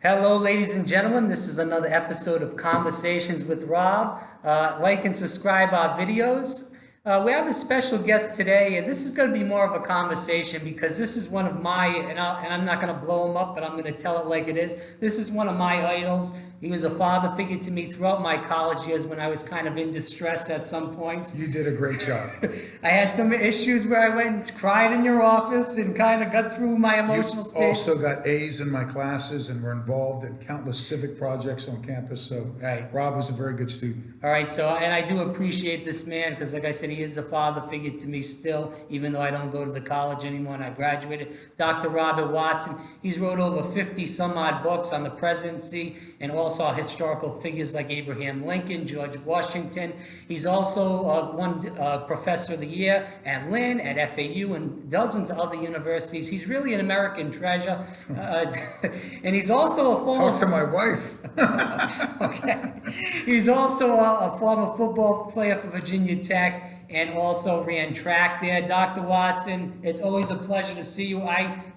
Hello, ladies and gentlemen. This is another episode of Conversations with Rob. Like and subscribe our videos. We have a special guest today, and this is going to be more of a conversation because this is one of my, and I'm not going to blow him up, but I'm going to tell it like it is. This is one of my idols. He was a father figure to me throughout my college years when I was kind of in distress at some points. You did a great job. I had some issues where I went and cried in your office and kind of got through my emotional You state. also got A's in my classes and were involved in countless civic projects on campus. So Right. Rob was a very good student. All right, so, and I do appreciate this man because, like I said, he is a father figure to me still, even though I don't go to the college anymore and I graduated. Dr. Robert Watson, he's wrote over 50 some odd books on the presidency and also historical figures like Abraham Lincoln, George Washington. He's also won Professor of the Year at Lynn, at FAU, and dozens of other universities. He's really an American treasure. And he's also a former... Talk to my wife. Okay. He's also a former football player for Virginia Tech and also ran track there. Dr. Watson, it's always a pleasure to see you.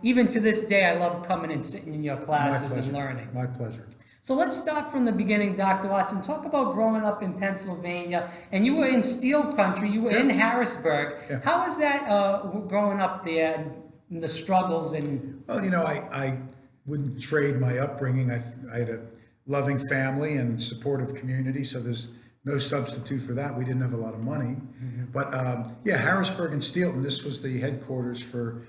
Even to this day, I love coming and sitting in your classes and learning. My pleasure. So let's start from the beginning, Dr. Watson. Talk about growing up in Pennsylvania, and you were in steel country. You were in Harrisburg. Yeah. How was that growing up there, and the struggles? And Well, you know, I wouldn't trade my upbringing. I had a loving family and supportive community, so there's no substitute for that. We didn't have a lot of money. But yeah, Harrisburg and Steelton, this was the headquarters for,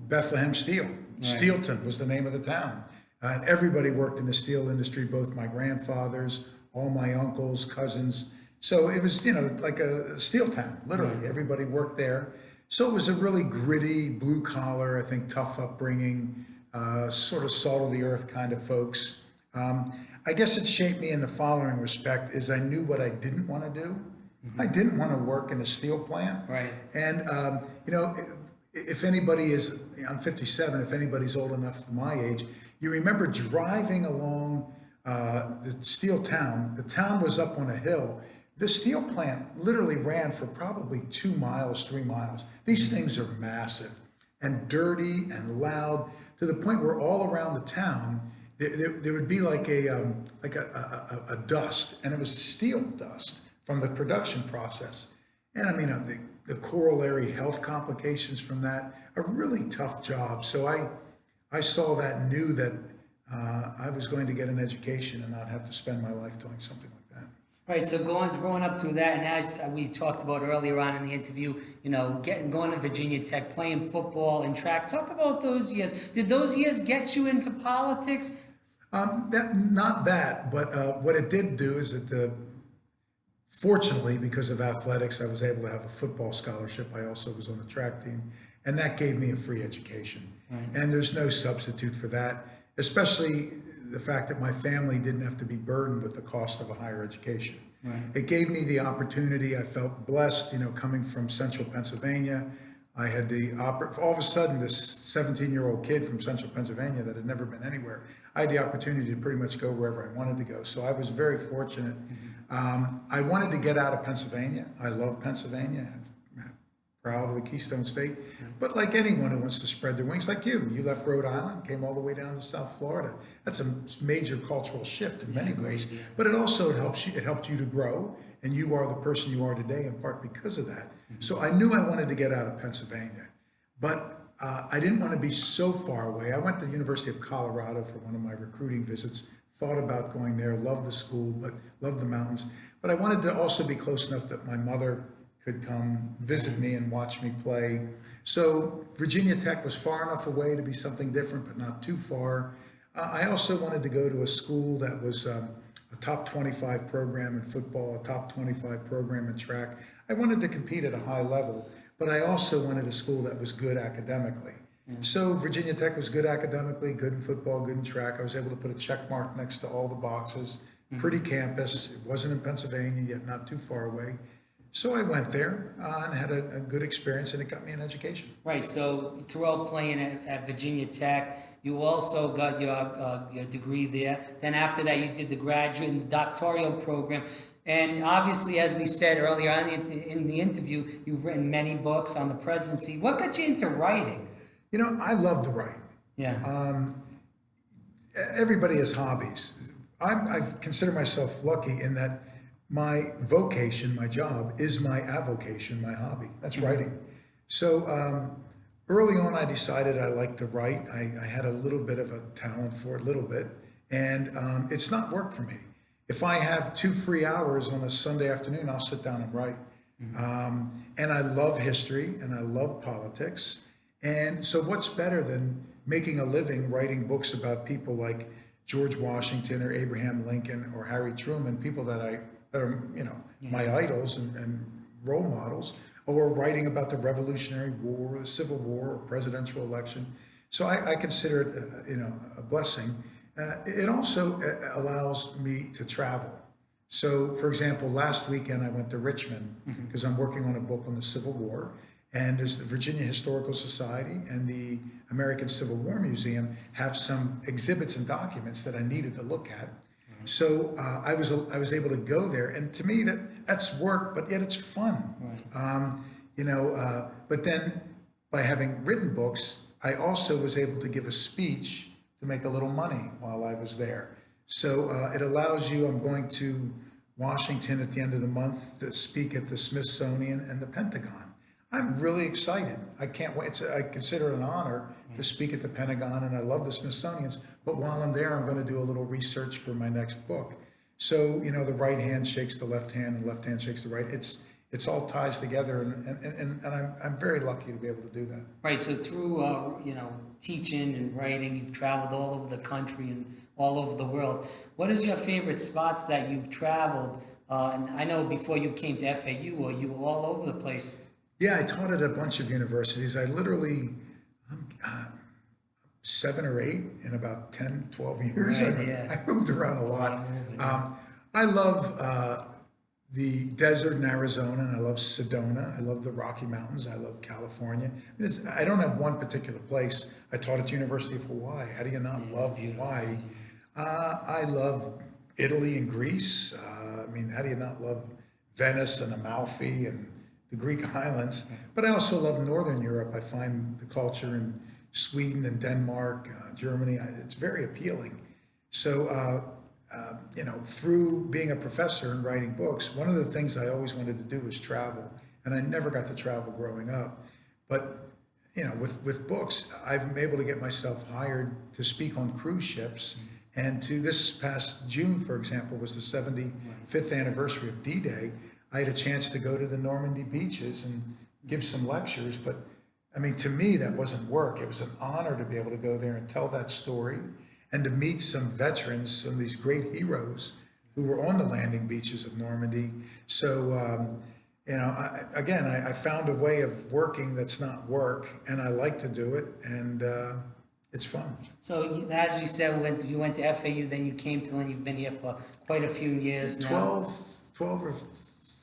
Bethlehem Steel. Right. Steelton was the name of the town. And everybody worked in the steel industry, both my grandfathers, all my uncles, cousins. So it was, like a steel town, literally. Right. Everybody worked there. So it was a really gritty, blue collar, I think, tough upbringing, sort of salt of the earth kind of folks. I guess it shaped me in the following respect is I knew what I didn't want to do. I didn't want to work in a steel plant. Right. And, if anybody is, I'm 57, if anybody's old enough for my age, you remember driving along the steel town. The town was up on a hill. The steel plant literally ran for probably 2 miles, 3 miles. These things are massive and dirty and loud to the point where all around the town, there would be like a dust, and it was steel dust from the production process. And I mean, the corollary health complications from that, a really tough job. So I saw that and knew that I was going to get an education and not have to spend my life doing something like that. Right, so growing up through that, and as we talked about earlier on in the interview, going to Virginia Tech, playing football and track. Talk about those years. Did those years get you into politics? Not that, but what it did do is that fortunately, because of athletics, I was able to have a football scholarship. I also was on the track team, and that gave me a free education. Right. And there's no substitute for that, especially the fact that my family didn't have to be burdened with the cost of a higher education. Right. It gave me the opportunity. I felt blessed, coming from central Pennsylvania. I had all of a sudden, this 17-year-old kid from central Pennsylvania that had never been anywhere, I had the opportunity to pretty much go wherever I wanted to go. So I was very fortunate. I wanted to get out of Pennsylvania. I love Pennsylvania. I'm proud of the Keystone State. But like anyone who wants to spread their wings, like you left Rhode Island, came all the way down to South Florida. That's a major cultural shift in many ways. But it also helped you to grow, and you are the person you are today in part because of that. So I knew I wanted to get out of Pennsylvania, but I didn't want to be so far away. I went to the University of Colorado for one of my recruiting visits, thought about going there, loved the school, but loved the mountains. But I wanted to also be close enough that my mother could come visit me and watch me play. So Virginia Tech was far enough away to be something different, but not too far. I also wanted to go to a school that was a top 25 program in football, a top 25 program in track. I wanted to compete at a high level, but I also wanted a school that was good academically. So Virginia Tech was good academically, good in football, good in track. I was able to put a check mark next to all the boxes. Pretty campus. It wasn't in Pennsylvania, yet not too far away. So I went there and had a good experience, and it got me an education. Right, so throughout playing at Virginia Tech, you also got your degree there. Then after that, you did the graduate and the doctoral program. And obviously, as we said earlier on in the interview, you've written many books on the presidency. What got you into writing? I love to write. Yeah. everybody has hobbies. I consider myself lucky in that my vocation, my job, is my avocation, my hobby. That's writing. So early on, I decided I liked to write. I had a little bit of a talent for it, a little bit, and it's not work for me. If I have 2 free hours on a Sunday afternoon, I'll sit down and write. And I love history and I love politics. And so what's better than making a living writing books about people like George Washington or Abraham Lincoln or Harry Truman, people that are, my idols and role models, or writing about the Revolutionary War, the Civil War, or presidential election. So I consider it, a blessing. It also allows me to travel. So, for example, last weekend I went to Richmond because I'm working on a book on the Civil War, and there's the Virginia Historical Society and the American Civil War Museum have some exhibits and documents that I needed to look at. So I was able to go there, and to me that's work, but yet it's fun. But then by having written books, I also was able to give a speech to make a little money while I was there. So it allows you. I'm going to Washington at the end of the month to speak at the Smithsonian and the Pentagon. I'm really excited. I can't wait. I consider it an honor to speak at the Pentagon, and I love the Smithsonian's. But while I'm there, I'm going to do a little research for my next book. So, the right hand shakes the left hand, and the left hand shakes the right. It's all ties together, and I'm very lucky to be able to do that. Right. So through teaching and writing, you've traveled all over the country and all over the world. What is your favorite spots that you've traveled? And I know before you came to FAU, or you were all over the place. Yeah, I taught at a bunch of universities. I literally, 7 or 8 in about 10, 12 years. Right, I moved around a lot. I love the desert in Arizona, and I love Sedona. I love the Rocky Mountains. I love California. I don't have one particular place. I taught at the University of Hawaii. How do you not love Hawaii? I love Italy and Greece. How do you not love Venice and Amalfi and the Greek islands? But I also love Northern Europe. I find the culture in Sweden and Denmark, Germany, it's very appealing. So, through being a professor and writing books, one of the things I always wanted to do was travel. And I never got to travel growing up. But, with books, I'm able to get myself hired to speak on cruise ships. And to this past June, for example, was the 75th anniversary of D-Day. I had a chance to go to the Normandy beaches and give some lectures, but to me, that wasn't work. It was an honor to be able to go there and tell that story and to meet some veterans, some of these great heroes who were on the landing beaches of Normandy. So, I found a way of working that's not work, and I like to do it, and it's fun. So, as you said, when you went to FAU, then you came to Lynn. You've been here for quite a few years now. 12 or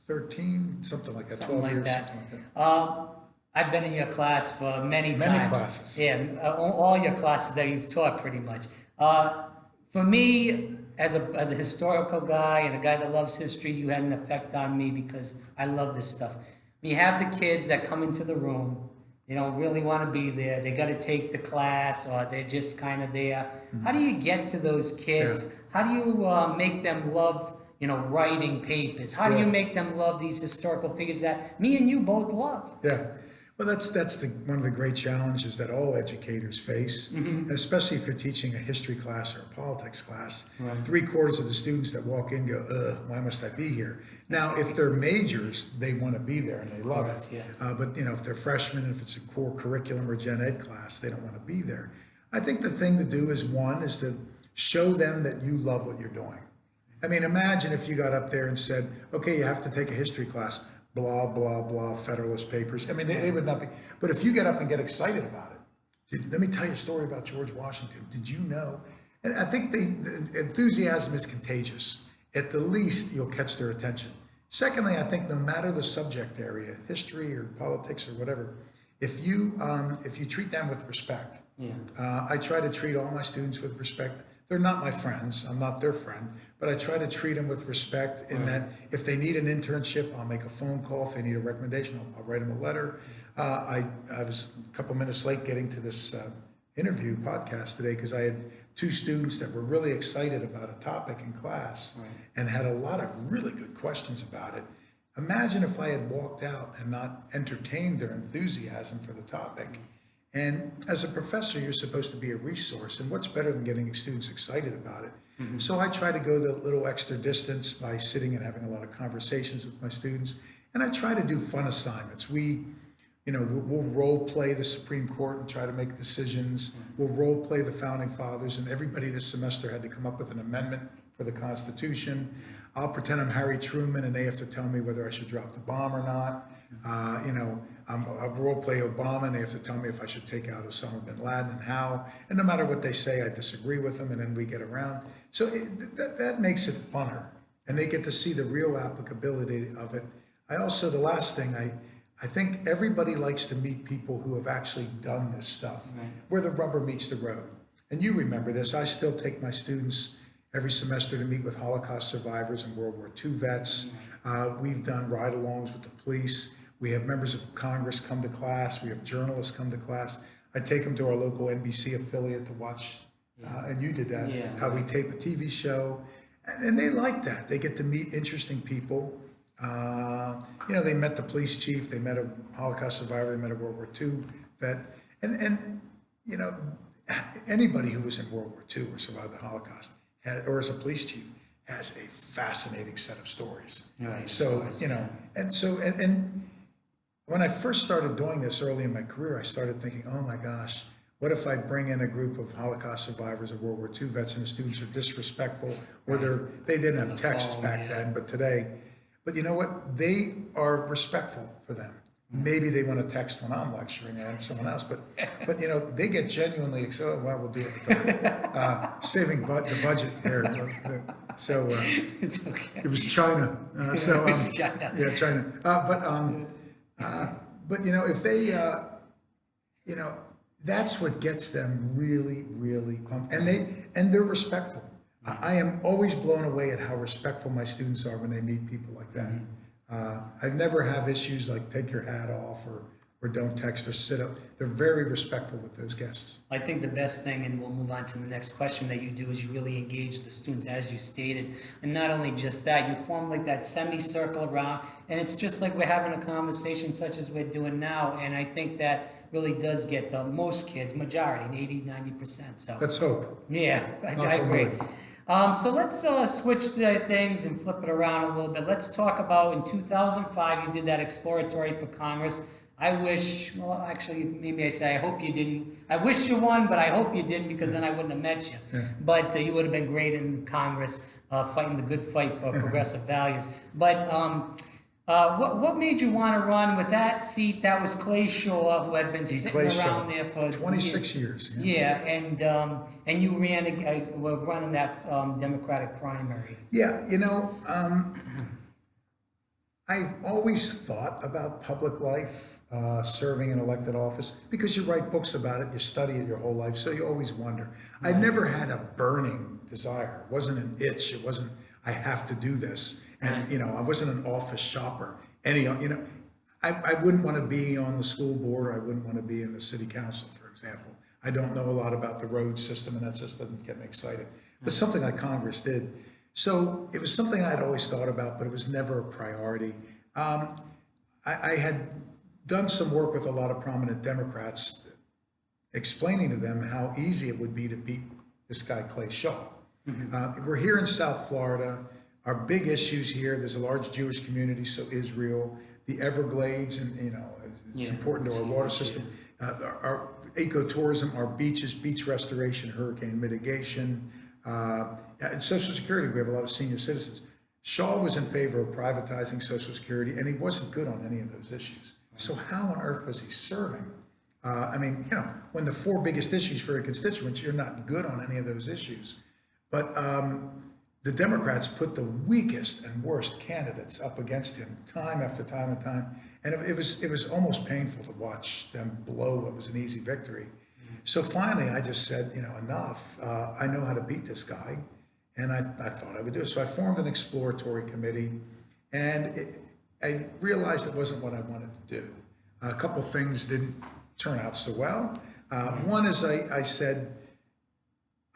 13, something like that. Something 12 like years, that. something like that. I've been in your class for many times. Many classes. Yeah, all your classes that you've taught, pretty much. For me, as a historical guy and a guy that loves history, you had an effect on me because I love this stuff. You have the kids that come into the room. They don't really want to be there. They got to take the class, or they're just kind of there. How do you get to those kids? Yeah. How do you make them love, writing papers? How do you make them love these historical figures that me and you both love? Yeah. Well, that's one of the great challenges that all educators face, and especially if you're teaching a history class or a politics class. Right. 3/4 of the students that walk in go, ugh, why must I be here? Now, if they're majors, they want to be there and they love it. Yes. But if they're freshmen, if it's a core curriculum or gen ed class, they don't want to be there. I think the thing to do is to show them that you love what you're doing. Imagine if you got up there and said, okay, you have to take a history class, blah, blah, blah, Federalist Papers. They would not be. But if you get up and get excited about it, let me tell you a story about George Washington. Did you know? And I think the enthusiasm is contagious. At the least, you'll catch their attention. Secondly, I think no matter the subject area, history or politics or whatever, if you treat them with respect, I try to treat all my students with respect. They're not my friends. I'm not their friend, but I try to treat them with respect in that if they need an internship, I'll make a phone call. If they need a recommendation, I'll write them a letter. I was a couple minutes late getting to this interview podcast today because I had two students that were really excited about a topic in class and had a lot of really good questions about it. Imagine if I had walked out and not entertained their enthusiasm for the topic. And as a professor, you're supposed to be a resource, and what's better than getting students excited about it? So I try to go the little extra distance by sitting and having a lot of conversations with my students, and I try to do fun assignments. We'll role play the Supreme Court and try to make decisions. We'll role play the Founding Fathers, and everybody this semester had to come up with an amendment for the Constitution. I'll pretend I'm Harry Truman, and they have to tell me whether I should drop the bomb or not. I'll role play Obama, and they have to tell me if I should take out Osama bin Laden and how. And no matter what they say, I disagree with them, and then we get around. So that makes it funner, and they get to see the real applicability of it. The last thing, I think everybody likes to meet people who have actually done this stuff, where the rubber meets the road. And you remember this. I still take my students every semester to meet with Holocaust survivors and World War II vets. We've done ride-alongs with the police. We have members of Congress come to class. We have journalists come to class. I take them to our local NBC affiliate to watch, and you did that, how we tape a TV show. And they like that. They get to meet interesting people. They met the police chief, they met a Holocaust survivor, they met a World War II vet. And anybody who was in World War II or survived the Holocaust or as a police chief has a fascinating set of stories. And when I first started doing this early in my career, I started thinking, oh my gosh, what if I bring in a group of Holocaust survivors or World War II vets and the students are disrespectful, or they didn't have texts back then, but today. But you know what? They are respectful for them. Maybe they want to text when I'm lecturing and someone else, but they get genuinely excited. Well, we'll do it later. Saving the budget here. It's okay. It was China. It was China. Yeah, China. But if they, that's what gets them really, really pumped, and they're respectful. I am always blown away at how respectful my students are when they meet people like that. I never have issues like take your hat off or don't text or sit up. They're very respectful with those guests. I think the best thing, and we'll move on to the next question, that you do is you really engage the students, as you stated. And not only just that, you form like that semicircle around, and it's just like we're having a conversation such as we're doing now. And I think that really does get to most kids, majority, 80-90%. So let's hope. Yeah, I agree. So let's switch things and flip it around a little bit. Let's talk about in 2005, you did that exploratory for Congress. I wish, well, actually, maybe I say I hope you didn't. I wish you won, but I hope you didn't, because then I wouldn't have met you. Yeah. But you would have been great in Congress, fighting the good fight for progressive values. But what made you want to run with that seat? That was Clay Shaw, who had been sitting around there for 26 years. Yeah, and you were running that Democratic primary. Yeah, I've always thought about public life, serving in elected office, because you write books about it, you study it your whole life, so you always wonder. Right. I never had a burning desire. It wasn't an itch. It wasn't, I have to do this. And, I wasn't an office shopper. I wouldn't want to be on the school board. I wouldn't want to be in the city council, for example. I don't know a lot about the road system, and that just doesn't get me excited. But something like Congress did. So it was something I'd always thought about, but it was never a priority. I had done some work with a lot of prominent Democrats, explaining to them how easy it would be to beat this guy, Clay Shaw. We're here in South Florida. Our big issues here, there's a large Jewish community, so Israel, the Everglades, and it's important to our water system. Our ecotourism, our beaches, beach restoration, hurricane mitigation, and Social Security. We have a lot of senior citizens. Shaw was in favor of privatizing Social Security, and he wasn't good on any of those issues. So how on earth was he serving? When the four biggest issues for a constituent, you're not good on any of those issues. But the Democrats put the weakest and worst candidates up against him time after time and time. And it was almost painful to watch them blow what was an easy victory. So finally, I just said, enough. I know how to beat this guy. And I thought I would do it. So I formed an exploratory committee. And I realized it wasn't what I wanted to do. A couple things didn't turn out so well. One is I said,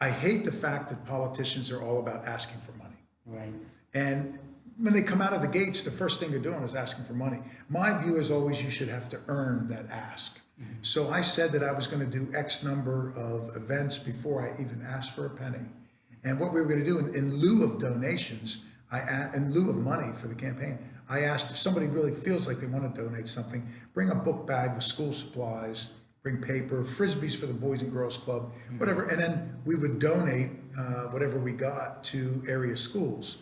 I hate the fact that politicians are all about asking for money. Right. And when they come out of the gates, the first thing they're doing is asking for money. My view is always you should have to earn that ask. So I said that I was going to do X number of events before I even asked for a penny. And what we were going to do in lieu of donations, in lieu of money for the campaign, I asked if somebody really feels like they want to donate something, bring a book bag with school supplies, bring paper, frisbees for the Boys and Girls Club, whatever, and then we would donate whatever we got to area schools.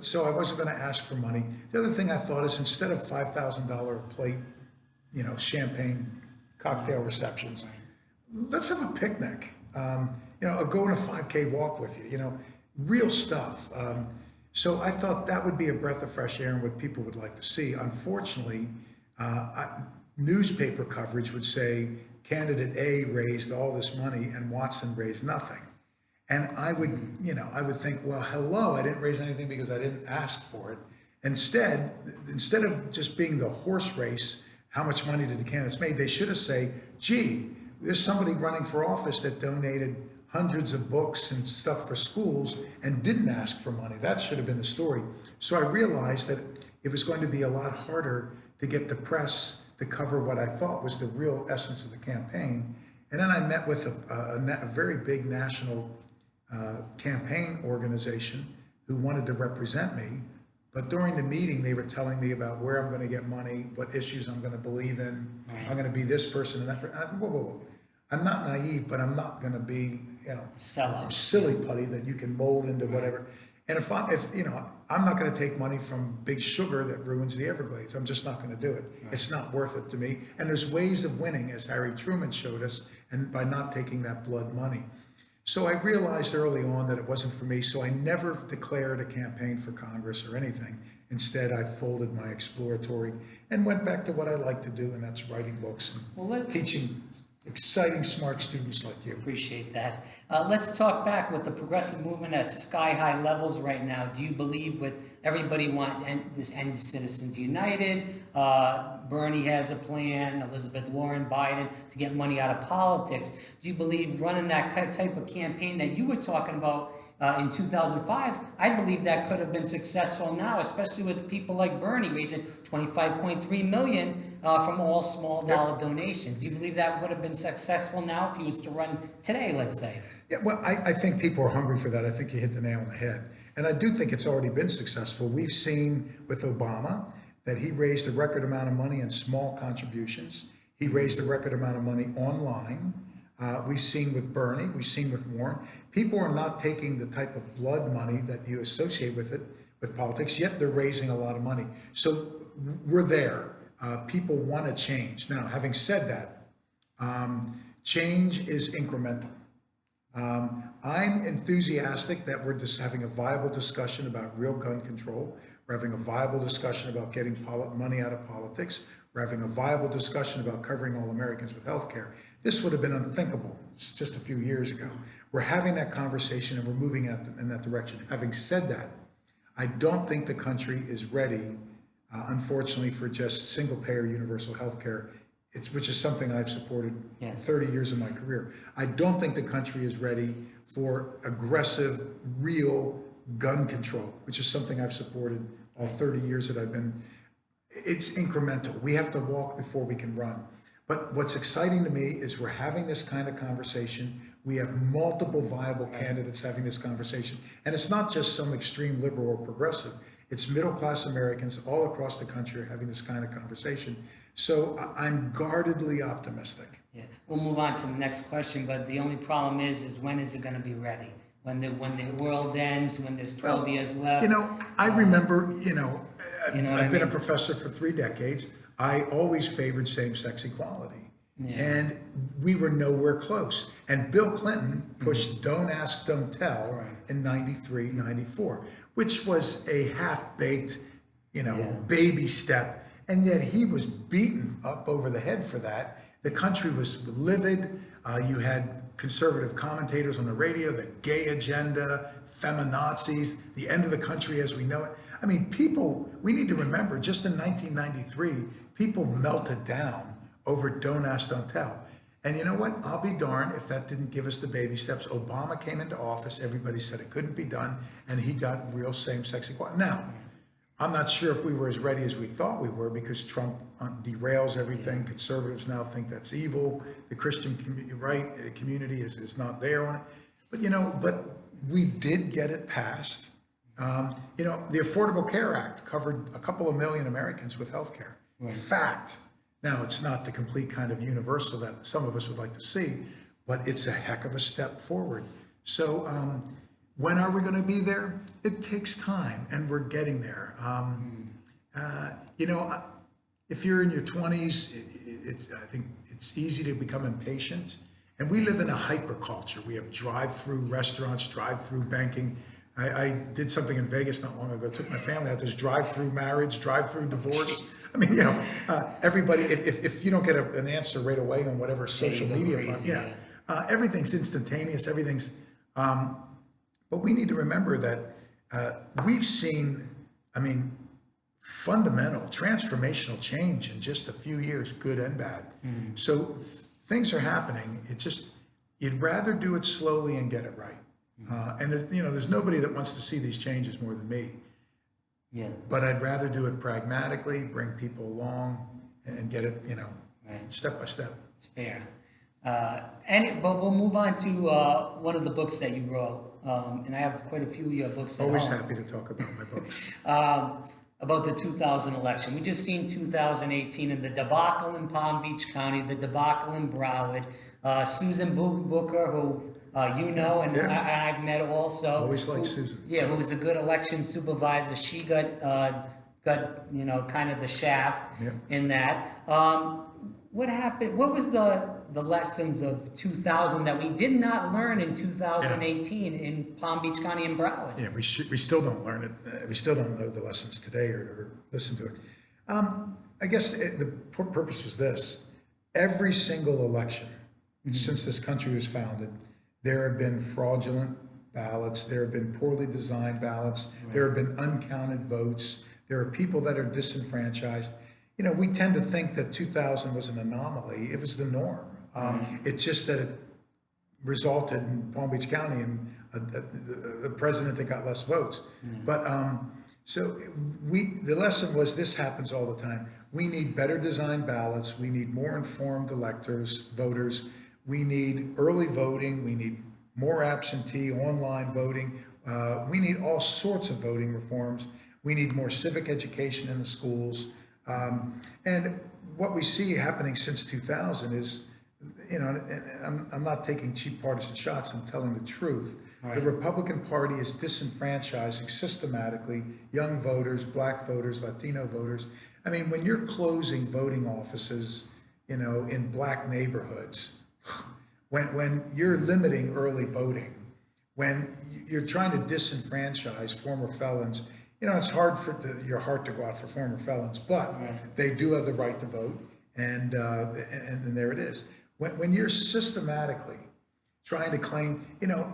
So I wasn't going to ask for money. The other thing I thought is instead of $5,000 a plate, champagne cocktail receptions, let's have a picnic. Go on a 5K walk with you. Real stuff. So I thought that would be a breath of fresh air and what people would like to see. Unfortunately, newspaper coverage would say candidate A raised all this money and Watson raised nothing. And I would think, well, hello, I didn't raise anything because I didn't ask for it. Instead of just being the horse race, how much money did the candidates make? They should have said, gee, there's somebody running for office that donated hundreds of books and stuff for schools and didn't ask for money. That should have been the story. So I realized that it was going to be a lot harder to get the press to cover what I thought was the real essence of the campaign. And then I met with a very big national campaign organization who wanted to represent me. But during the meeting, they were telling me about where I'm going to get money, what issues I'm going to believe in. Right. I'm going to be this person and that person. And I thought, whoa. I'm not naive, but I'm not going to be, silly putty that you can mold into whatever. And if I'm not going to take money from big sugar that ruins the Everglades. I'm just not going to do it. Right. It's not worth it to me. And there's ways of winning, as Harry Truman showed us, and by not taking that blood money. So I realized early on that it wasn't for me, so I never declared a campaign for Congress or anything. Instead, I folded my exploratory and went back to what I like to do, and that's writing books and teaching exciting, smart students like you. Appreciate that. Let's talk back with the progressive movement at sky-high levels right now. Do you believe with everybody wants this end Citizens United? Bernie has a plan, Elizabeth Warren, Biden, to get money out of politics. Do you believe running that type of campaign that you were talking about in 2005, I believe that could have been successful now, especially with people like Bernie raising $25.3 million from all small dollar donations. Do you believe that would have been successful now if he was to run today, let's say? Yeah, well, I think people are hungry for that. I think you hit the nail on the head. And I do think it's already been successful. We've seen with Obama that he raised a record amount of money in small contributions. He raised a record amount of money online. We've seen with Bernie, we've seen with Warren. People are not taking the type of blood money that you associate with it, with politics, yet they're raising a lot of money. So we're there. People want to change. Now, having said that, change is incremental. I'm enthusiastic that we're just having a viable discussion about real gun control. We're having a viable discussion about getting money out of politics. We're having a viable discussion about covering all Americans with health care. This would have been unthinkable just a few years ago. We're having that conversation and we're moving in that direction. Having said that, I don't think the country is ready, unfortunately, for just single-payer universal health care, which is something I've supported 30 years of my career. I don't think the country is ready for aggressive, real gun control, which is something I've supported all 30 years that I've been. It's incremental. We have to walk before we can run. But what's exciting to me is we're having this kind of conversation. We have multiple viable candidates having this conversation. And it's not just some extreme liberal or progressive. It's middle-class Americans all across the country are having this kind of conversation. So I'm guardedly optimistic. Yeah, we'll move on to the next question, but the only problem is when is it going to be ready? When the world ends, when there's 12 years left? I remember, I've been a professor for 3 decades. I always favored same-sex equality. Yeah. And we were nowhere close. And Bill Clinton pushed Don't Ask, Don't Tell in 93, 94, which was a half-baked, baby step. And yet he was beaten up over the head for that. The country was livid. You had conservative commentators on the radio, the gay agenda, feminazis, the end of the country as we know it. I mean, we need to remember, just in 1993, people melted down over Don't Ask, Don't Tell. And you know what? I'll be darned if that didn't give us the baby steps. Obama came into office, everybody said it couldn't be done, and he got real same-sex equality. Now, I'm not sure if we were as ready as we thought we were, because Trump derails everything. Conservatives now think that's evil. The Christian community is not there on it. But, you know, we did get it passed. You know, the Affordable Care Act covered a couple of million Americans with health care. Right. Fact. Now, it's not the complete kind of universal that some of us would like to see, but it's a heck of a step forward. So when are we going to be there? It takes time, and we're getting there. You know, if you're in your 20s, I think it's easy to become impatient. And we live in a hyper culture. We have drive-through restaurants, drive-through banking. I did something in Vegas not long ago. Took my family out. There's drive-through marriage, drive-through divorce. I mean, you know, everybody. If you don't get an answer right away on whatever social media platform, everything's instantaneous. Everything's. But we need to remember that we've seen, I mean, fundamental, transformational change in just a few years, good and bad. So things are happening. It just, you'd rather do it slowly and get it right. And you know, there's nobody that wants to see these changes more than me. Yeah. But I'd rather do it pragmatically, bring people along, and get it, you know, step by step. It's fair. But we'll move on to one of the books that you wrote, and I have quite a few of your books. Always happy to talk about my books. About the 2000 election. We just seen 2018 and the debacle in Palm Beach County, the debacle in Broward. Susan Booker, who you know, and I've met also. Always liked Susan. Yeah, who was a good election supervisor. She got you know, kind of the shaft in that. What happened? What was the lessons of 2000 that we did not learn in 2018 in Palm Beach County and Broward? Yeah, we still don't learn it. We still don't know the lessons today or listen to it. I guess the purpose was this. Every single election since this country was founded, there have been fraudulent ballots. There have been poorly designed ballots. There have been uncounted votes. There are people that are disenfranchised. You know, we tend to think that 2000 was an anomaly. It was the norm. It's just that it resulted in Palm Beach County and the president that got less votes. But so the lesson was this happens all the time. We need better designed ballots. We need more informed voters. We need early voting. We need more absentee online voting. We need all sorts of voting reforms. We need more civic education in the schools. And what we see happening since 2000 is, you know, and I'm not taking cheap partisan shots, I'm telling the truth. The Republican Party is disenfranchising systematically young voters, black voters, Latino voters. I mean, when you're closing voting offices, you know, in black neighborhoods, when you're limiting early voting, when you're trying to disenfranchise former felons, you know, it's hard for your heart to go out for former felons, but they do have the right to vote, and there it is. When you're systematically trying to claim, you know,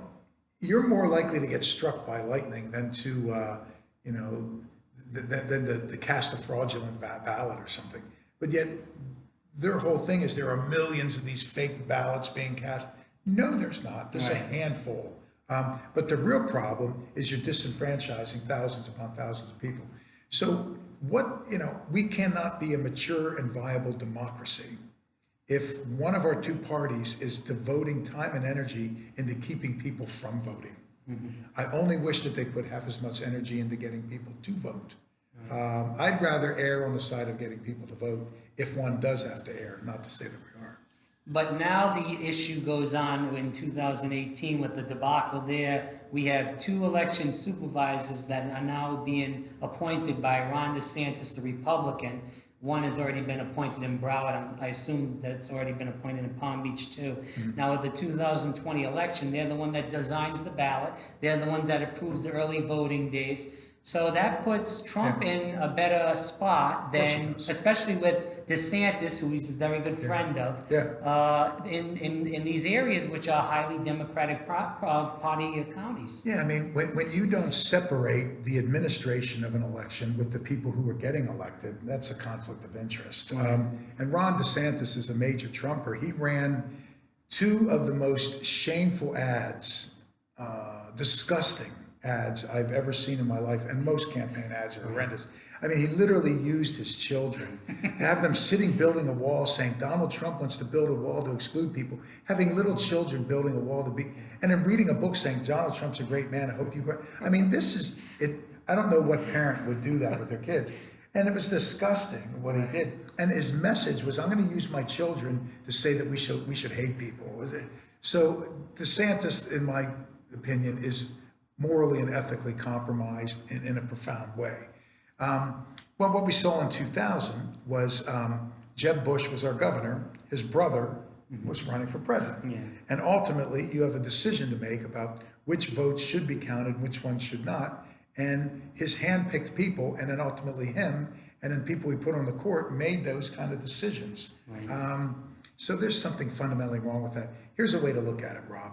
you're more likely to get struck by lightning than to, you know, than to cast a fraudulent ballot or something. But yet, their whole thing is there are millions of these fake ballots being cast. No, there's not. There's a handful. But the real problem is you're disenfranchising thousands upon thousands of people. So we cannot be a mature and viable democracy if one of our two parties is devoting time and energy into keeping people from voting. I only wish that they put half as much energy into getting people to vote. I'd rather err on the side of getting people to vote if one does have to err, not to say that we are. But now the issue goes on in 2018 with the debacle there. We have two election supervisors that are now being appointed by Ron DeSantis, the Republican. One has already been appointed in Broward. I assume that's already been appointed in Palm Beach too. Now with the 2020 election, they're the one that designs the ballot. They're the one that approves the early voting days. So that puts Trump in a better spot than, especially with DeSantis, who he's a very good friend of, in these areas which are highly Democratic Party counties. Yeah, I mean, when you don't separate the administration of an election with the people who are getting elected, that's a conflict of interest. And Ron DeSantis is a major Trumper. He ran two of the most shameful ads, disgusting ads I've ever seen in my life, and most campaign ads are horrendous. I mean, he literally used his children, have them sitting building a wall saying Donald Trump wants to build a wall to exclude people, having little children building a wall to be, and then reading a book saying Donald Trump's a great man, I hope you grow. I mean, this is, it. I don't know what parent would do that with their kids. And it was disgusting what he did. And his message was, I'm going to use my children to say that we should hate people. So DeSantis, in my opinion, is morally and ethically compromised in a profound way. Well, what we saw in 2000 was Jeb Bush was our governor. His brother was running for president. And ultimately, you have a decision to make about which votes should be counted, which ones should not. And his hand-picked people, and then ultimately him, and then people he put on the court made those kind of decisions. So there's something fundamentally wrong with that. Here's a way to look at it, Rob.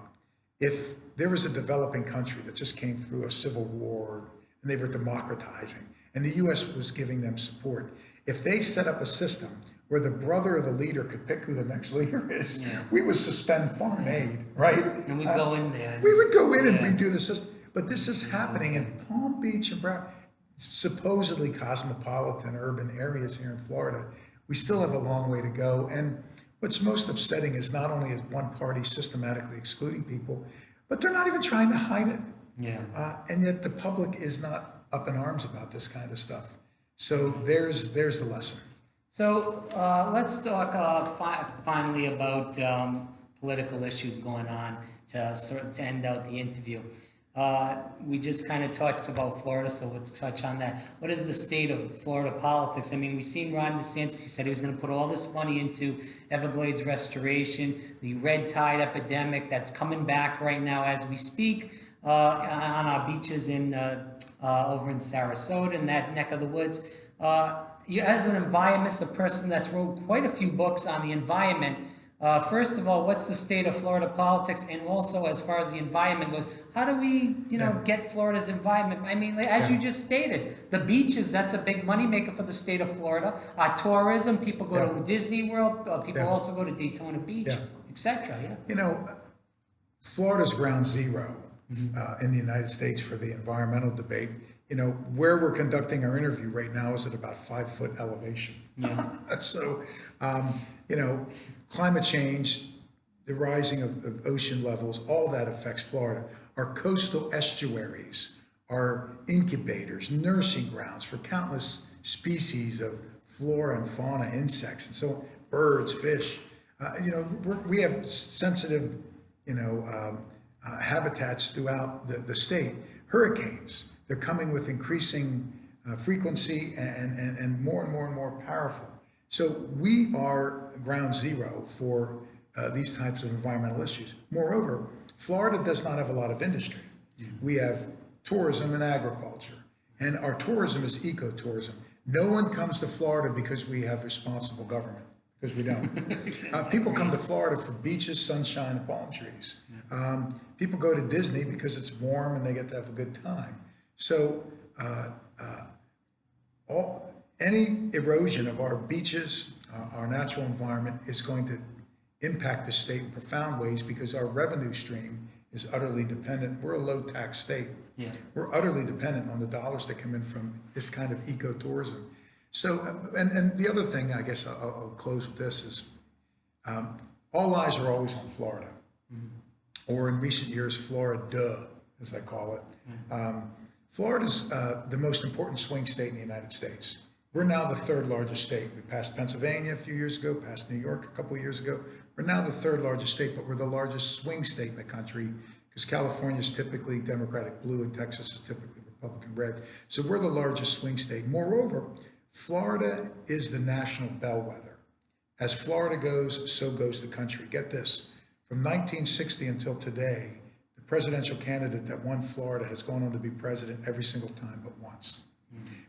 If there was a developing country that just came through a civil war and they were democratizing, and the U.S. was giving them support, if they set up a system where the brother of the leader could pick who the next leader is, we would suspend foreign aid, right? And we'd go in there. We would go in and redo the system. But this is happening in Palm Beach and Brown, supposedly cosmopolitan urban areas here in Florida. We still have a long way to go. And what's most upsetting is not only is one party systematically excluding people, but they're not even trying to hide it. And yet the public is not up in arms about this kind of stuff. So there's the lesson. So let's talk finally about political issues going on to end out the interview. We just kind of talked about Florida, so let's touch on that. What is the state of Florida politics? I mean, we've seen Ron DeSantis, he said he was going to put all this money into Everglades restoration, the red tide epidemic that's coming back right now as we speak on our beaches in over in Sarasota, in that neck of the woods. You, as an environmentalist, a person that's wrote quite a few books on the environment, first of all, what's the state of Florida politics? And also, as far as the environment goes, how do we, get Florida's environment? I mean, as you just stated, the beaches, that's a big moneymaker for the state of Florida. Tourism, people go to Disney World, people also go to Daytona Beach, etc. Florida's ground zero in the United States for the environmental debate. Where we're conducting our interview right now is at about 5-foot elevation. So, climate change, the rising of ocean levels, all that affects Florida. Our coastal estuaries are incubators, nursing grounds for countless species of flora and fauna, insects, and so birds, fish. We have sensitive, habitats throughout the state. Hurricanes, they're coming with increasing frequency and more and more and more powerful. So we are ground zero for these types of environmental issues. Moreover, Florida does not have a lot of industry. We have tourism and agriculture, and our tourism is ecotourism. No one comes to Florida because we have responsible government, because we don't. People come to Florida for beaches, sunshine, and palm trees. People go to Disney because it's warm and they get to have a good time. So any erosion of our beaches, our natural environment, is going to impact the state in profound ways because our revenue stream is utterly dependent. We're a low-tax state. We're utterly dependent on the dollars that come in from this kind of ecotourism. So, and the other thing, I guess I'll close with this, is all eyes are always on Florida, or in recent years, Florida, as I call it. Florida's the most important swing state in the United States. We're now the third largest state. We passed Pennsylvania a few years ago, passed New York a couple of years ago. We're now the third largest state, but we're the largest swing state in the country because California is typically Democratic blue and Texas is typically Republican red. So we're the largest swing state. Moreover, Florida is the national bellwether. As Florida goes, so goes the country. Get this, from 1960 until today, the presidential candidate that won Florida has gone on to be president every single time but once.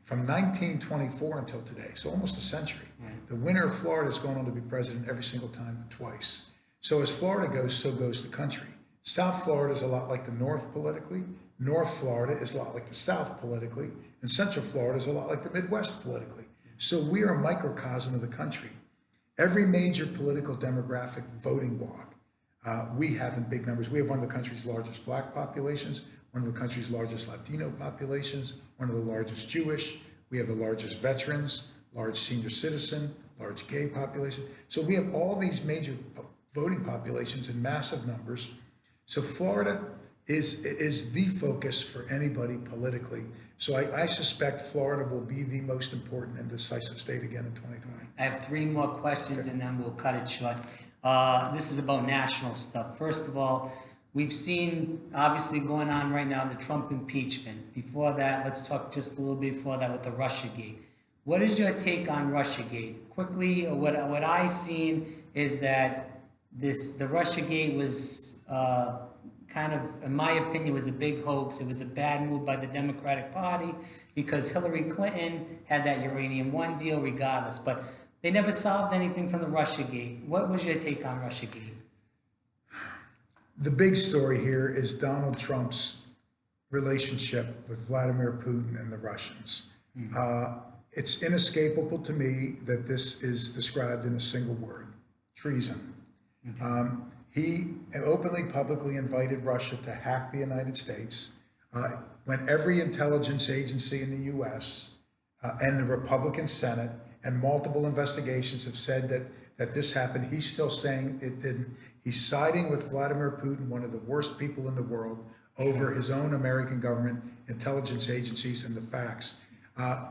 From 1924 until today, so almost a century, the winner of Florida has gone on to be president every single time but twice. So as Florida goes, so goes the country. South Florida is a lot like the North politically. North Florida is a lot like the South politically. And Central Florida is a lot like the Midwest politically. So we are a microcosm of the country. Every major political demographic voting bloc We have in big numbers. We have one of the country's largest black populations, one of the country's largest Latino populations, one of the largest Jewish. We have the largest veterans, large senior citizen, large gay population. So we have all these major voting populations in massive numbers. So Florida is the focus for anybody politically. So I suspect Florida will be the most important and decisive state again in 2020. I have 3 more questions and then we'll cut it short. This is about national stuff. First of all, we've seen obviously going on right now the Trump impeachment. Before that, let's talk just a little bit before that with the Russiagate. What is your take on Russiagate? Quickly, what I seen is that the Russiagate was kind of, in my opinion, was a big hoax. It was a bad move by the Democratic Party because Hillary Clinton had that Uranium One deal regardless, but they never solved anything from the Russiagate. What was your take on Russiagate? The big story here is Donald Trump's relationship with Vladimir Putin and the Russians. It's inescapable to me that this is described in a single word: treason. He openly, publicly invited Russia to hack the United States. When every intelligence agency in the U.S. And the Republican Senate and multiple investigations have said that this happened, he's still saying it didn't. He's siding with Vladimir Putin, one of the worst people in the world, over his own American government, intelligence agencies, and the facts.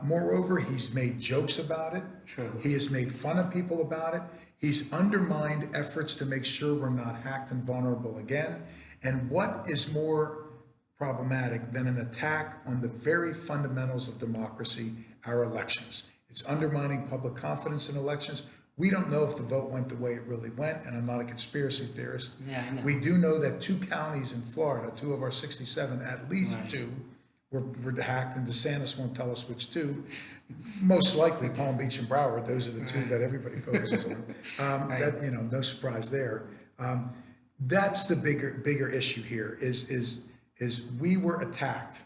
Moreover, he's made jokes about it. True. He has made fun of people about it. He's undermined efforts to make sure we're not hacked and vulnerable again. And what is more problematic than an attack on the very fundamentals of democracy, our elections? It's undermining public confidence in elections. We don't know if the vote went the way it really went, and I'm not a conspiracy theorist. Yeah, I know. We do know that 2 counties in Florida, 2 of our 67, at least 2, were hacked, and DeSantis won't tell us which 2. Most likely Palm Beach and Broward. Those are the 2 that everybody focuses on. That, you know, no surprise there. That's the bigger issue here. Is we were attacked.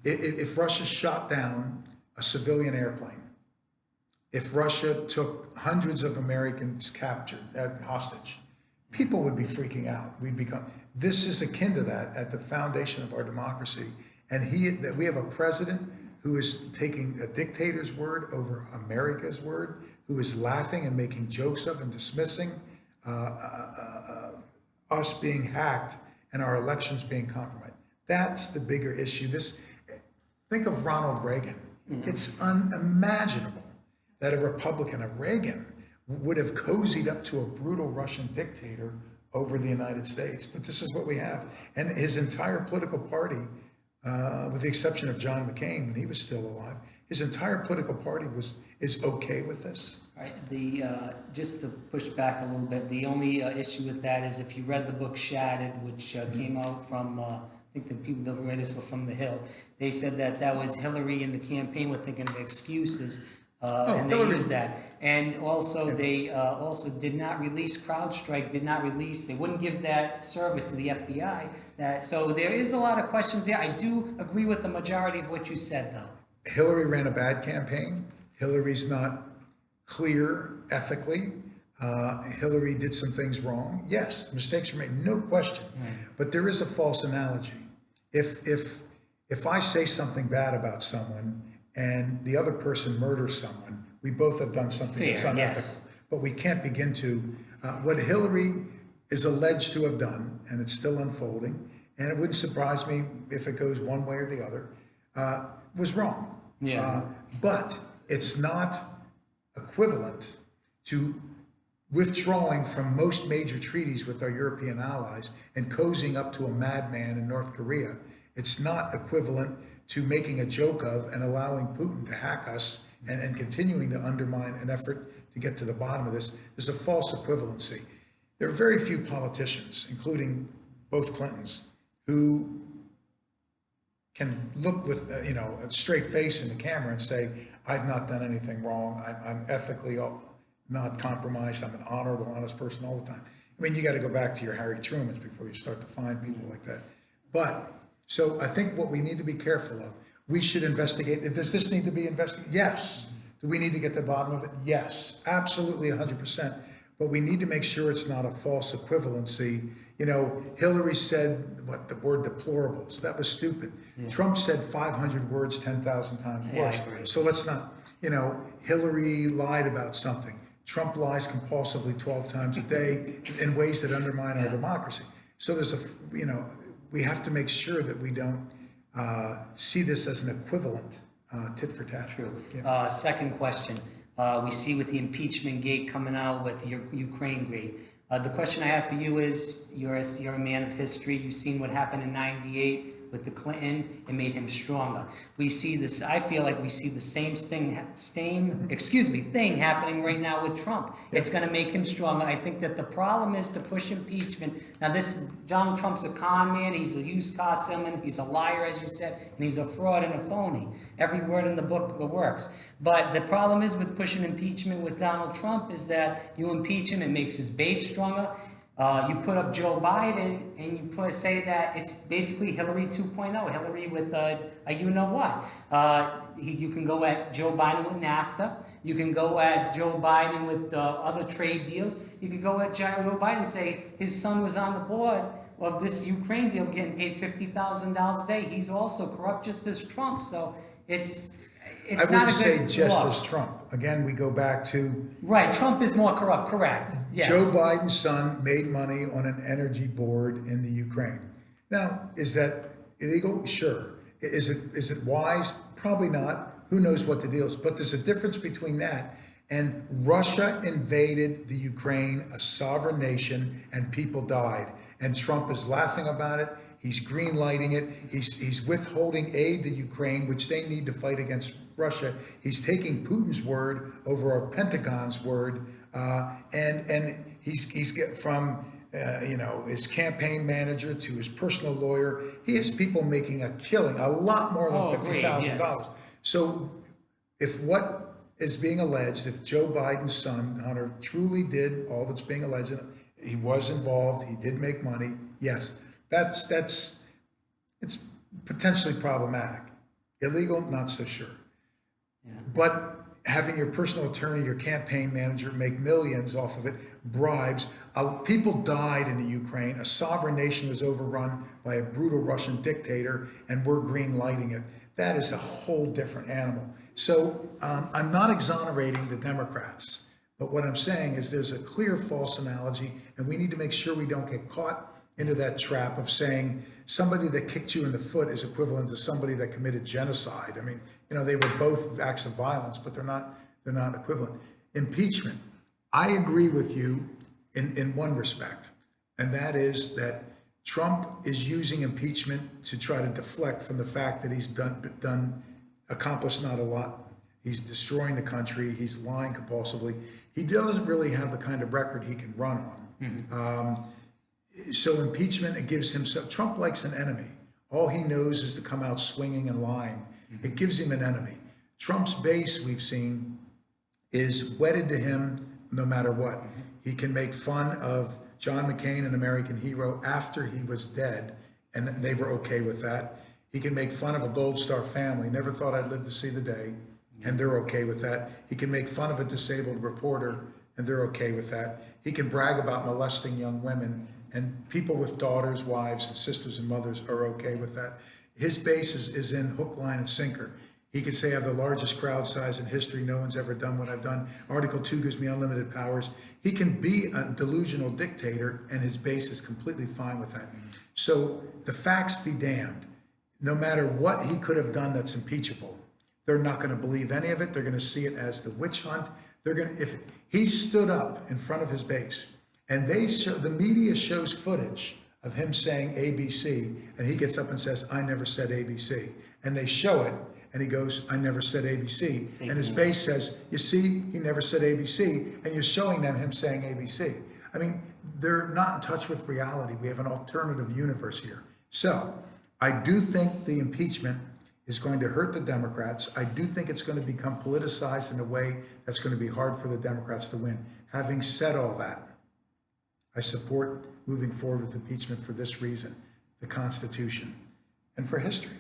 If Russia shot down a civilian airplane, if Russia took hundreds of Americans captured hostage, people would be freaking out. This is akin to that at the foundation of our democracy. And we have a president who is taking a dictator's word over America's word, who is laughing and making jokes of and dismissing us being hacked and our elections being compromised. That's the bigger issue. Think of Ronald Reagan. It's unimaginable that a Republican, a Reagan, would have cozied up to a brutal Russian dictator over the United States. But this is what we have. And his entire political party, with the exception of John McCain when he was still alive, his entire political party is okay with this. Right. Just to push back a little bit, the only issue with that is if you read the book Shattered, which came out from, I think the people that read this were from The Hill, they said that was Hillary and the campaign were thinking of excuses. And they used that. And also, they also did not release, CrowdStrike did not release, they wouldn't give that server to the FBI. So there is a lot of questions there. I do agree with the majority of what you said, though. Hillary ran a bad campaign. Hillary's not clear ethically. Hillary did some things wrong. Yes, mistakes were made, no question. Right. But there is a false analogy. If I say something bad about someone and the other person murders someone, we both have done something that's unethical. Yes. But we can't begin to, what Hillary is alleged to have done, and it's still unfolding, and it wouldn't surprise me if it goes one way or the other, was wrong. Yeah. But it's not equivalent to withdrawing from most major treaties with our European allies and cozying up to a madman in North Korea. It's not equivalent to making a joke of and allowing Putin to hack us and continuing to undermine an effort to get to the bottom of this. There's a false equivalency. There are very few politicians, including both Clintons, who can look with a straight face in the camera and say, I've not done anything wrong. I'm ethically not compromised. I'm an honorable, honest person all the time. I mean, you got to go back to your Harry Trumans before you start to find people like that. But so I think what we need to be careful of, we should investigate. Does this need to be investigated? Yes. Do we need to get to the bottom of it? Yes, absolutely 100%. But we need to make sure it's not a false equivalency. Hillary said the word deplorables. That was stupid. Yeah. Trump said 500 words 10,000 times Yeah, I worse. agree. So let's not, Hillary lied about something. Trump lies compulsively 12 times a day in ways that undermine our democracy. So there's we have to make sure that we don't see this as an equivalent tit for tat. True. Yeah. Second question. We see with the impeachment gate coming out with the Ukraine gate. The question I have for you is, you're a man of history. You've seen what happened in '98 with the Clinton. It made him stronger. We see this. I feel like we see the same thing happening right now with Trump. It's going to make him stronger. I think that the problem is to push impeachment. Now, Donald Trump's a con man. He's a used car salesman. He's a liar, as you said, and he's a fraud and a phony. Every word in the book works. But the problem is with pushing impeachment with Donald Trump is that you impeach him, it makes his base stronger. You put up Joe Biden and you say that it's basically Hillary 2.0, Hillary with a you-know-what. You can go at Joe Biden with NAFTA. You can go at Joe Biden with other trade deals. You can go at Joe Biden and say his son was on the board of this Ukraine deal getting paid $50,000 a day. He's also corrupt just as Trump. So it's I wouldn't say just as Trump. Again, we go back to... Right, Trump is more corrupt, correct. Yes. Joe Biden's son made money on an energy board in the Ukraine. Now, is that illegal? Sure. Is it wise? Probably not. Who knows what the deal is? But there's a difference between that and Russia invaded the Ukraine, a sovereign nation, and people died. And Trump is laughing about it. He's green-lighting it. He's withholding aid to Ukraine, which they need to fight against Russia. He's taking Putin's word over our Pentagon's word, and he's get from his campaign manager to his personal lawyer. He has people making a killing, a lot more than $50,000. Yes. So, if what is being alleged, if Joe Biden's son Hunter truly did all that's being alleged, he was involved, he did make money. Yes. It's potentially problematic. Illegal, not so sure. Yeah. But having your personal attorney, your campaign manager make millions off of it, bribes. People died in the Ukraine. A sovereign nation was overrun by a brutal Russian dictator, and we're green lighting it. That is a whole different animal. So I'm not exonerating the Democrats, but what I'm saying is there's a clear false analogy, and we need to make sure we don't get caught into that trap of saying somebody that kicked you in the foot is equivalent to somebody that committed genocide. I mean, they were both acts of violence, but they're not equivalent. Impeachment. I agree with you in one respect, and that is that Trump is using impeachment to try to deflect from the fact that he's accomplished not a lot. He's destroying the country. He's lying compulsively. He doesn't really have the kind of record he can run on. Mm-hmm. So impeachment, it gives him, Trump likes an enemy. All he knows is to come out swinging and lying. Mm-hmm. It gives him an enemy. Trump's base, we've seen, is wedded to him no matter what. Mm-hmm. He can make fun of John McCain, an American hero, after he was dead, and they were okay with that. He can make fun of a Gold Star family, never thought I'd live to see the day, and they're okay with that. He can make fun of a disabled reporter, and they're okay with that. He can brag about molesting young women, and people with daughters, wives, and sisters and mothers are okay with that. His base is in hook, line, and sinker. He could say I have the largest crowd size in history. No one's ever done what I've done. Article 2 gives me unlimited powers. He can be a delusional dictator, and his base is completely fine with that. So the facts be damned. No matter what he could have done that's impeachable, they're not going to believe any of it. They're going to see it as the witch hunt. If he stood up in front of his base, and the media shows footage of him saying ABC, and he gets up and says, I never said ABC. And they show it, and he goes, I never said ABC. And his base says, you see, he never said ABC, and you're showing them him saying ABC. I mean, they're not in touch with reality. We have an alternative universe here. So I do think the impeachment is going to hurt the Democrats. I do think it's going to become politicized in a way that's going to be hard for the Democrats to win. Having said all that, I support moving forward with impeachment for this reason, the Constitution, and for history.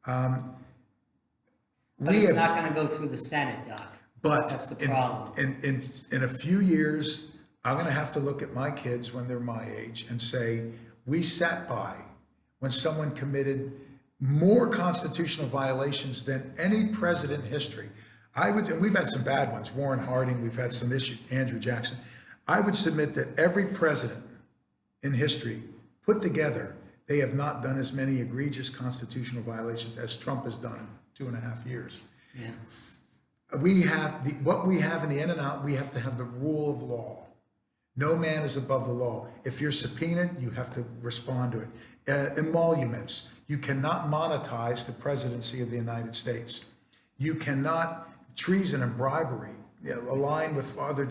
But it's not going to go through the Senate, Doc. But that's the problem. In a few years, I'm going to have to look at my kids when they're my age and say, we sat by when someone committed more constitutional violations than any president in history. And we've had some bad ones, Warren Harding, we've had some issues, Andrew Jackson. I would submit that every president in history put together, they have not done as many egregious constitutional violations as Trump has done in 2.5 years. Yeah. We have what we have in the in and out, we have to have the rule of law. No man is above the law. If you're subpoenaed, you have to respond to it. Emoluments. You cannot monetize the presidency of the United States. You cannot, treason and bribery, align with other,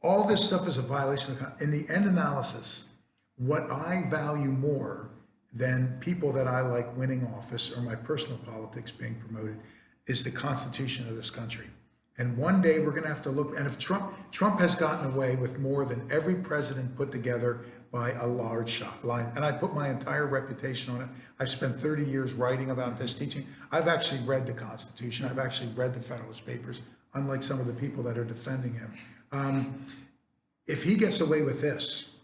all this stuff is a violation of, in the end analysis, what I value more than people that I like winning office or my personal politics being promoted is the Constitution of this country. And one day we're going to have to look, and if Trump has gotten away with more than every president put together by a large shot line, and I put my entire reputation on it. I've spent 30 years writing about this, teaching. I've actually read the Constitution. I've actually read the Federalist Papers, unlike some of the people that are defending him. If he gets away with this,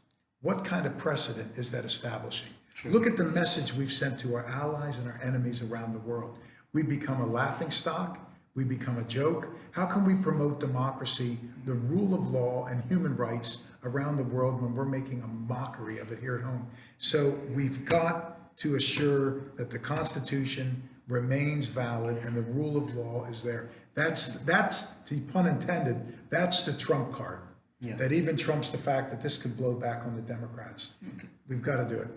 what kind of precedent is that establishing? True. Look at the message we've sent to our allies and our enemies around the world. We become a laughingstock. We become a joke. How can we promote democracy, the rule of law, and human rights around the world when we're making a mockery of it here at home? So we've got to assure that the Constitution remains valid and the rule of law is there. That's the pun intended, that's the Trump card. Yeah. That even trumps the fact that this could blow back on the Democrats. Okay. We've got to do it.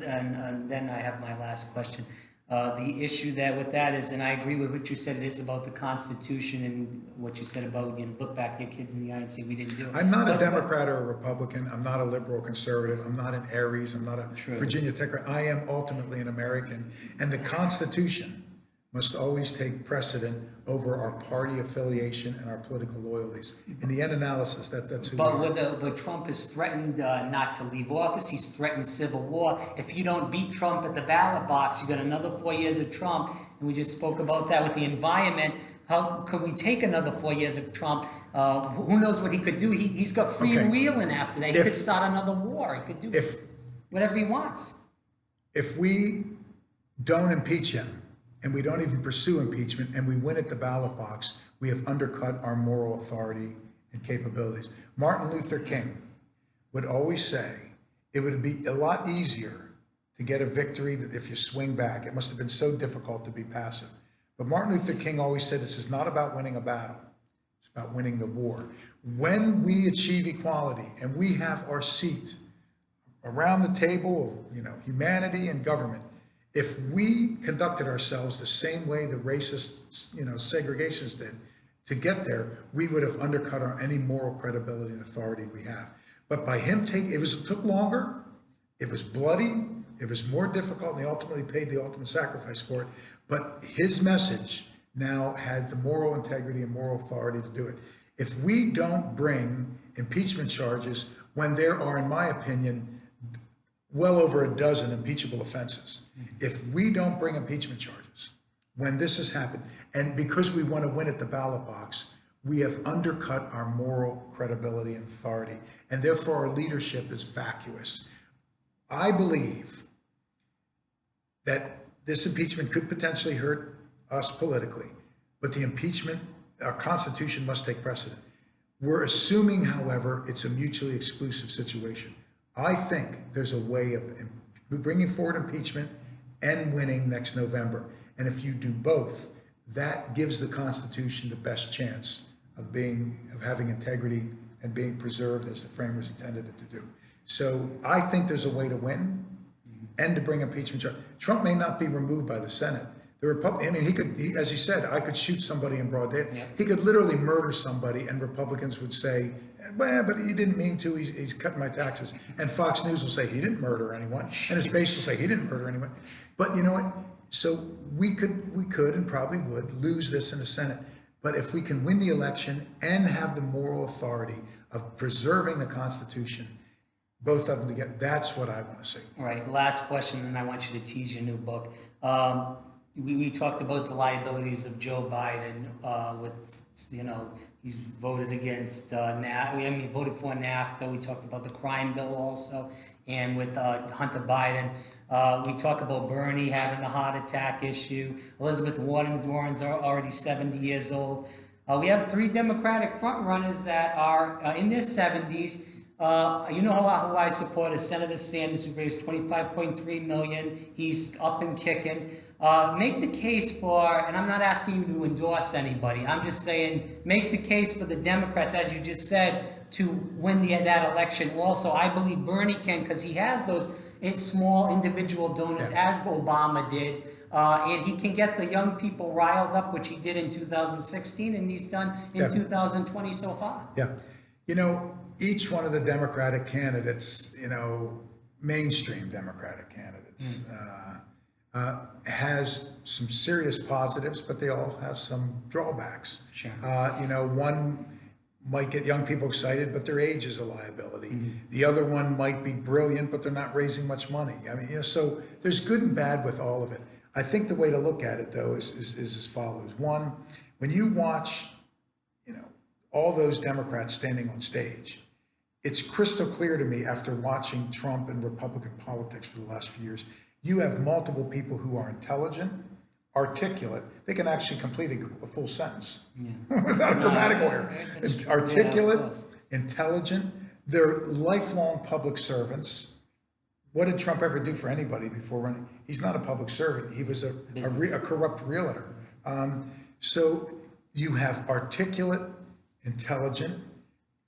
And then I have my last question. The issue with that is, and I agree with what you said, it is about the Constitution and what you said about, look back your kids in the eye and say we didn't do it. I'm not a Democrat or a Republican. I'm not a liberal conservative. I'm not an Aries. I'm not a Virginia Tech. I am ultimately an American. And the Constitution must always take precedent over our party affiliation and our political loyalties. In the end analysis, that's who we are. But Trump has threatened not to leave office. He's threatened civil war. If you don't beat Trump at the ballot box, you got another 4 years of Trump. And we just spoke about that with the environment. How could we take another 4 years of Trump? Who knows what he could do? He's got freewheeling after that. He could start another war. He could do whatever he wants. If we don't impeach him, and we don't even pursue impeachment, and we win at the ballot box, we have undercut our moral authority and capabilities. Martin Luther King would always say it would be a lot easier to get a victory if you swing back. It must have been so difficult to be passive. But Martin Luther King always said this is not about winning a battle, it's about winning the war. When we achieve equality and we have our seat around the table of humanity and government, if we conducted ourselves the same way the racist, segregationists did to get there, we would have undercut any moral credibility and authority we have. But by him took longer, it was bloody, it was more difficult, and they ultimately paid the ultimate sacrifice for it. But his message now had the moral integrity and moral authority to do it. If we don't bring impeachment charges when there are, in my opinion, well over a dozen impeachable offenses. If we don't bring impeachment charges when this has happened, and because we want to win at the ballot box, we have undercut our moral credibility and authority, and therefore our leadership is vacuous. I believe that this impeachment could potentially hurt us politically, but the impeachment, our Constitution must take precedent. We're assuming, however, it's a mutually exclusive situation. I think there's a way of bringing forward impeachment and winning next November. And if you do both, that gives the Constitution the best chance of having integrity and being preserved as the framers intended it to do. So I think there's a way to win and to bring impeachment charges. Trump may not be removed by the Senate. As he said, I could shoot somebody in broad day. Yeah. He could literally murder somebody, and Republicans would say, well, but he didn't mean to, he's cutting my taxes. And Fox News will say he didn't murder anyone, and his base will say he didn't murder anyone. But you know what? So we could and probably would lose this in the Senate. But if we can win the election and have the moral authority of preserving the Constitution, both of them together, that's what I want to see. All right, last question, and I want you to tease your new book. We talked about the liabilities of Joe Biden with, He's voted against voted for NAFTA. We talked about the crime bill also, and with Hunter Biden. We talk about Bernie having a heart attack issue. Elizabeth Warren's already 70 years old. We have 3 Democratic frontrunners that are in their 70s. You know who I support is Senator Sanders, who raised $25.3 million. He's up and kicking. Make the case for, and I'm not asking you to endorse anybody. I'm just saying make the case for the Democrats, as you just said, to win that election. Also, I believe Bernie can, because he has those small individual donors, as Obama did. And he can get the young people riled up, which he did in 2016, and he's done in 2020 so far. Yeah. You know, each one of the Democratic candidates, you know, mainstream Democratic candidates, has some serious positives, but they all have some drawbacks. Sure. You know, one might get young people excited, but their age is a liability. The other one might be brilliant, but they're not raising much money. I mean, you know, so there's good and bad with all of it. I think the way to look at it, though, is as follows. One, when you watch, you know, all those Democrats standing on stage, it's crystal clear to me after watching Trump and Republican politics for the last few years, you have multiple people who are intelligent, articulate. They can actually complete a full sentence without a grammatical error. Articulate, intelligent. They're lifelong public servants. What did Trump ever do for anybody before running? He's not a public servant. He was a corrupt realtor. So you have articulate, intelligent,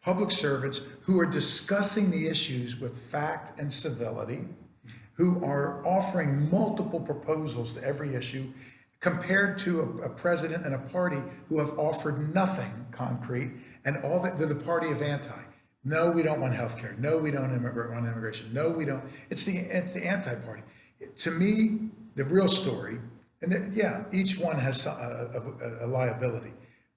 public servants who are discussing the issues with fact and civility, who are offering multiple proposals to every issue, compared to a president and a party who have offered nothing concrete, and all that they're the party of anti. No, we don't want health care. No, we don't want immigration. No, we don't. It's the anti-party. To me, the real story, and each one has a liability.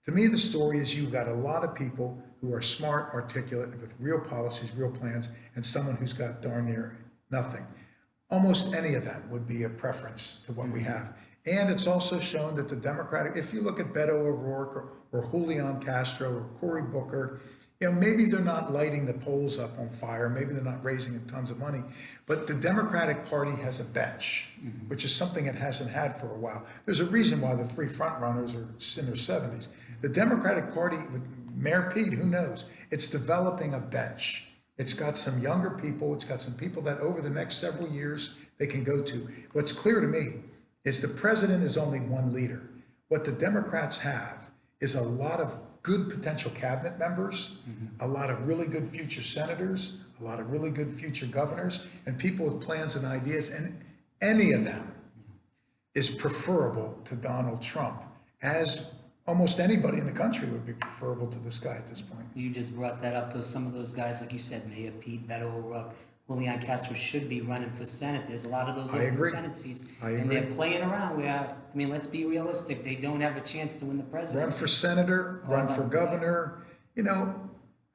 To me, the story is you've got a lot of people who are smart, articulate, with real policies, real plans, and someone who's got darn near nothing. Almost any of them would be a preference to what we have. And it's also shown that the Democratic, if you look at Beto O'Rourke or Julian Castro or Cory Booker, you know, maybe they're not lighting the polls up on fire, maybe they're not raising tons of money, but the Democratic Party has a bench, which is something it hasn't had for a while. There's a reason why the 3 frontrunners are in their 70s. The Democratic Party, with Mayor Pete, who knows, it's developing a bench. It's got some younger people, it's got some people that over the next several years they can go to. What's clear to me is the president is only one leader. What the Democrats have is a lot of good potential cabinet members, a lot of really good future senators, a lot of really good future governors, and people with plans and ideas, and any of them is preferable to Donald Trump, as almost anybody in the country would be preferable to this guy at this point. You just brought that up, some of those guys, like you said, Mayor Pete, Beto O'Rourke, Julian Castro should be running for Senate. There's a lot of those open Senate seats, and they're playing around where, I mean, let's be realistic, they don't have a chance to win the presidency. Run for senator, run for governor, you know,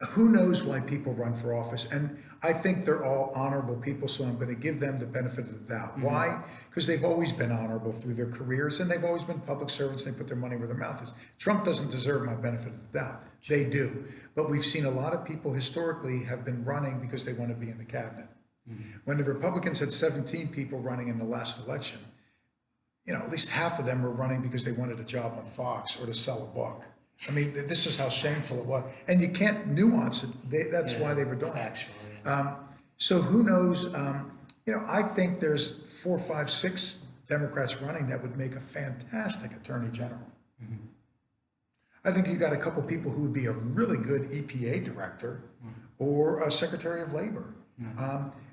who knows why people run for office? And I think they're all honorable people, so I'm going to give them the benefit of the doubt. Why? Because they've always been honorable through their careers, and they've always been public servants. They put their money where their mouth is. Trump doesn't deserve my benefit of the doubt. They do. But we've seen a lot of people historically have been running because they want to be in the cabinet. When the Republicans had 17 people running in the last election, you know, at least half of them were running because they wanted a job on Fox or to sell a book. I mean, this is how shameful it was. And you can't nuance it. That's why they were doing it. So who knows? You know, I think there's 4, 5, 6 Democrats running that would make a fantastic attorney general. I think you got a couple people who would be a really good EPA director or a Secretary of Labor.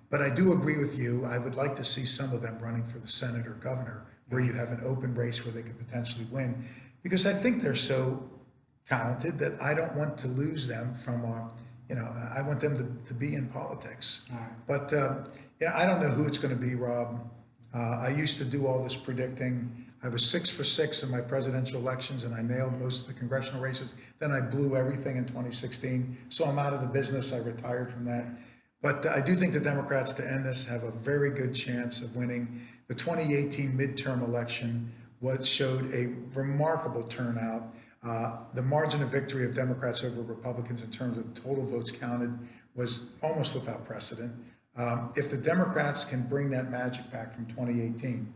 But I do agree with you. I would like to see some of them running for the Senate or governor, where you have an open race where they could potentially win, because I think they're so talented that I don't want to lose them from, you know, I want them to be in politics. But yeah, I don't know who it's going to be, Rob. I used to do all this predicting. I was 6 for 6 in my presidential elections, and I nailed most of the congressional races. Then I blew everything in 2016, so I'm out of the business. I retired from that. But I do think the Democrats, to end this, have a very good chance of winning. The 2018 midterm election showed a remarkable turnout. The margin of victory of Democrats over Republicans in terms of total votes counted was almost without precedent. If the Democrats can bring that magic back from 2018,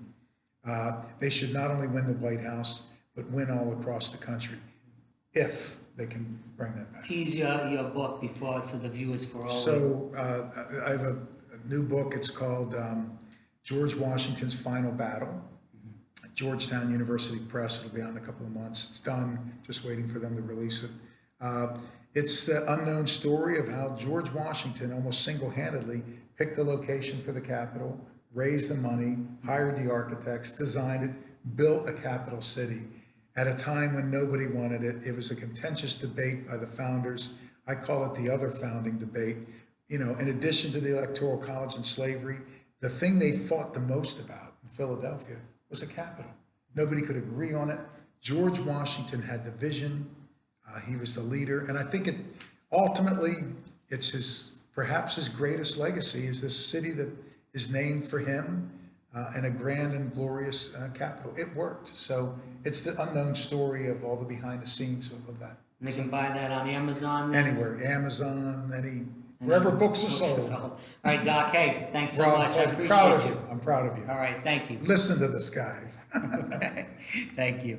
they should not only win the White House, but win all across the country, if they can bring that back. Tease your book before for the viewers for all. So I have a new book. It's called George Washington's Final Battle. Georgetown University Press. It'll be out in a couple of months. It's done. Just waiting for them to release it. It's the unknown story of how George Washington almost single-handedly picked the location for the Capitol, raised the money, hired the architects, designed it, built a capital city at a time when nobody wanted it. It was a contentious debate by the founders. I call it the other founding debate. You know, in addition to the Electoral College and slavery, the thing they fought the most about in Philadelphia was the Capitol. Nobody could agree on it. George Washington had the vision. He was the leader. And I think ultimately, it's perhaps his greatest legacy is this city that is named for him and a grand and glorious capital. It worked. So it's the unknown story of all the behind the scenes of that. And they can buy that on Amazon? Anywhere, Amazon, wherever books are sold. All right, Doc, hey, thanks so Ron, much. I I'm appreciate proud of you. you. I'm proud of you. All right, thank you. Listen to this guy. Okay, thank you.